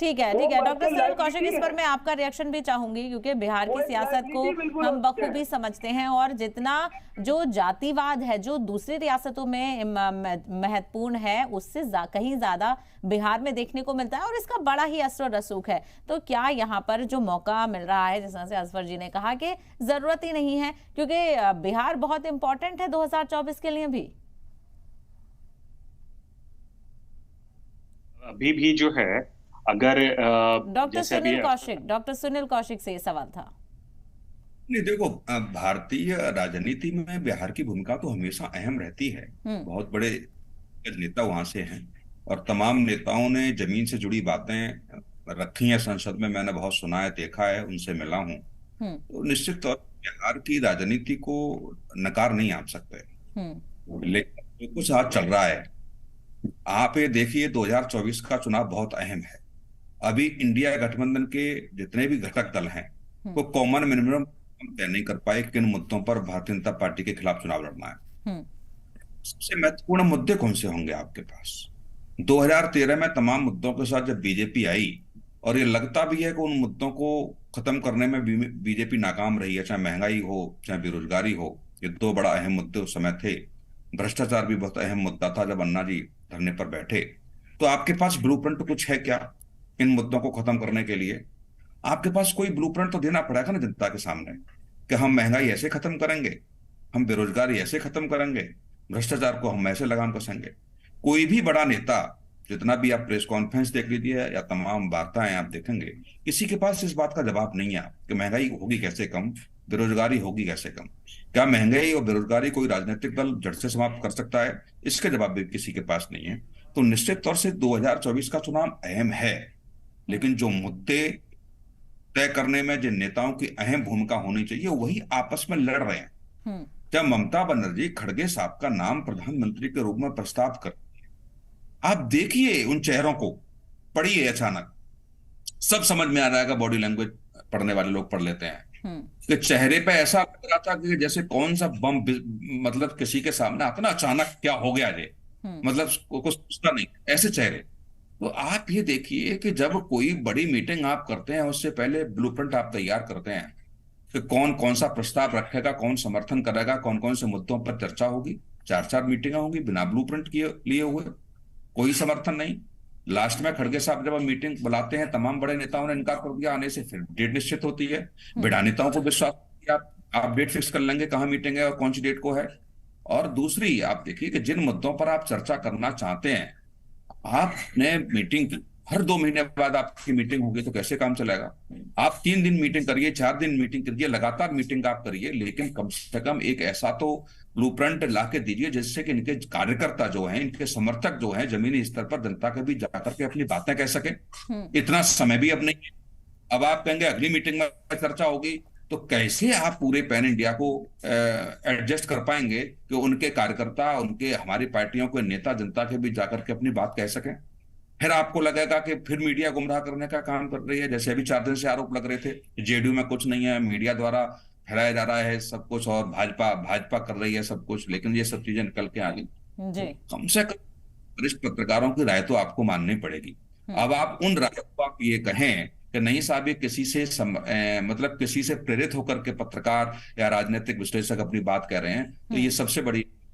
ठीक है, वो ठीक है डॉक्टर मर्कल सुनील कौशिक, इस राजनीति पर है, मैं आपका रिएक्शन भी चाहूंगी क्योंकि बिहार वो की एक सियासत को राजनीति बिल्कुल हम अलग है। बखूबी समझते हैं, और जितना जो जातिवाद है जो दूसरी रियासतों में महत्वपूर्ण है, उससे कहीं ज्यादा बिहार में देखने को मिलता है, और इसका बड़ा ही असर रसूख है। तो क्या यहाँ पर जो मौका मिल रहा है, जिस तरह से असफर जी ने कहा कि जरूरत ही नहीं है, क्योंकि बिहार बहुत इंपॉर्टेंट है 2024 के लिए भी। अभी भी जो है, अगर जैसे अभी डॉक्टर सुनील कौशिक से ये सवाल था। नहीं देखो, भारतीय राजनीति में बिहार की भूमिका तो हमेशा अहम रहती है। हम्म। बहुत बड़े नेता वहां से हैं, और तमाम नेताओं ने जमीन से जुड़ी बातें रखी हैं संसद में। मैंने बहुत सुना है, देखा है, उनसे मिला हूं। हम्म। तो निश्चित तौर पर बिहार की राजनीति को नकार नहीं आप सकते। हम्म। लेकिन जो कुछ आज चल रहा है, आप ये देखिए, 2024 का चुनाव बहुत अहम है। अभी इंडिया गठबंधन के जितने भी घटक दल हैं, वो कॉमन मिनिमम तय नहीं कर पाए किन मुद्दों पर भारतीय जनता पार्टी के खिलाफ चुनाव लड़ना है। हम्म। सबसे महत्वपूर्ण मुद्दे कौन से होंगे आपके पास? 2013 में तमाम मुद्दों के साथ जब बीजेपी आई, और ये लगता भी है कि उन मुद्दों को खत्म करने में बीजेपी नाकाम रही है, चाहे महंगाई हो चाहे बेरोजगारी हो। ये दो बड़ा अहम मुद्दे उस समय थे। भ्रष्टाचार भी बहुत अहम मुद्दा था जब अन्ना जी धरने पर बैठे। तो आपके पास ब्लूप्रिंट कुछ है क्या इन मुद्दों को खत्म करने के लिए? आपके पास कोई ब्लूप्रिंट तो देना पड़ेगा ना जनता के सामने, कि हम महंगाई ऐसे खत्म करेंगे, हम बेरोजगारी ऐसे खत्म करेंगे, भ्रष्टाचार को हम ऐसे लगाम कसेंगे। कोई भी बड़ा नेता, जितना भी आप प्रेस कॉन्फ्रेंस देख लीजिए या तमाम वार्ताएं आप देखेंगे, किसी के पास इस बात का जवाब नहीं है कि महंगाई होगी कैसे कम, बेरोजगारी होगी कैसे कम। क्या महंगाई और बेरोजगारी कोई राजनीतिक दल जड़ से समाप्त कर सकता है? इसके जवाब भी किसी के पास नहीं है। तो निश्चित तौर से 2024 का चुनाव अहम है, लेकिन जो मुद्दे तय करने में जिन नेताओं की अहम भूमिका होनी चाहिए, वही आपस में लड़ रहे हैं। जब ममता बनर्जी खड़गे साहब का नाम प्रधानमंत्री के रूप में प्रस्ताव कर, आप देखिए उन चेहरों को, पढ़िए, अचानक सब समझ में आ जाएगा। बॉडी लैंग्वेज पढ़ने वाले लोग पढ़ लेते हैं कि चेहरे पे ऐसा लग रहा था कि जैसे कौन सा बम मतलब किसी के सामने आता ना, अचानक क्या हो गया ये, मतलब कुछ सोचता नहीं, ऐसे चेहरे। तो आप ये देखिए कि जब कोई बड़ी मीटिंग आप करते हैं, उससे पहले ब्लूप्रिंट आप तैयार करते हैं कि कौन कौन सा प्रस्ताव रखेगा, कौन समर्थन करेगा, कौन कौन से मुद्दों पर चर्चा होगी। चार चार मीटिंगें होंगी बिना ब्लूप्रिंट किए लिए हुए, कोई समर्थन नहीं। लास्ट में खड़गे साहब जब मीटिंग बुलाते हैं, तमाम बड़े नेताओं ने इनकार कर दिया आने से, फिर डेट निश्चित होती है। बिना नेताओं को विश्वास कि आप डेट फिक्स कर लेंगे कहाँ मीटिंग है और कौन सी डेट को है। और दूसरी, आप देखिए कि जिन मुद्दों पर आप चर्चा करना चाहते हैं, आपने मीटिंग की, हर 2 महीने बाद आपकी मीटिंग होगी, तो कैसे काम चलेगा? आप 3 दिन मीटिंग करिए, 4 दिन मीटिंग करिए, लगातार मीटिंग आप करिए, लेकिन कम से कम एक ऐसा तो ब्लूप्रिंट ला के दीजिए जिससे कि इनके कार्यकर्ता जो हैं, इनके समर्थक जो हैं, जमीनी स्तर पर जनता के भी जाकर के अपनी बातें कह सके। इतना समय भी अब नहीं है। अब आप कहेंगे अगली मीटिंग में चर्चा होगी, तो कैसे आप पूरे पैन इंडिया को एडजस्ट कर पाएंगे कि उनके कार्यकर्ता, उनके, हमारी पार्टियों के नेता जनता के बीच जाकर के अपनी बात कह सकें? फिर आपको लगेगा कि फिर मीडिया गुमराह करने का काम कर रही है। जैसे अभी 4 दिन से आरोप लग रहे थे जेडीयू में कुछ नहीं है, मीडिया द्वारा फैलाया जा रहा है सब कुछ, और भाजपा भाजपा कर रही है सब कुछ, लेकिन ये सब चीजें निकल के आ गई। तो कम से कम वरिष्ठ पत्रकारों की राय तो आपको माननी पड़ेगी। अब आप उन राय को आप ये कहें कि नहीं साहब, ये किसी से मतलब किसी से प्रेरित होकर के पत्रकार या राजनीतिक विश्लेषक अपनी बात कह रहे हैं, तो ये सबसे बड़ी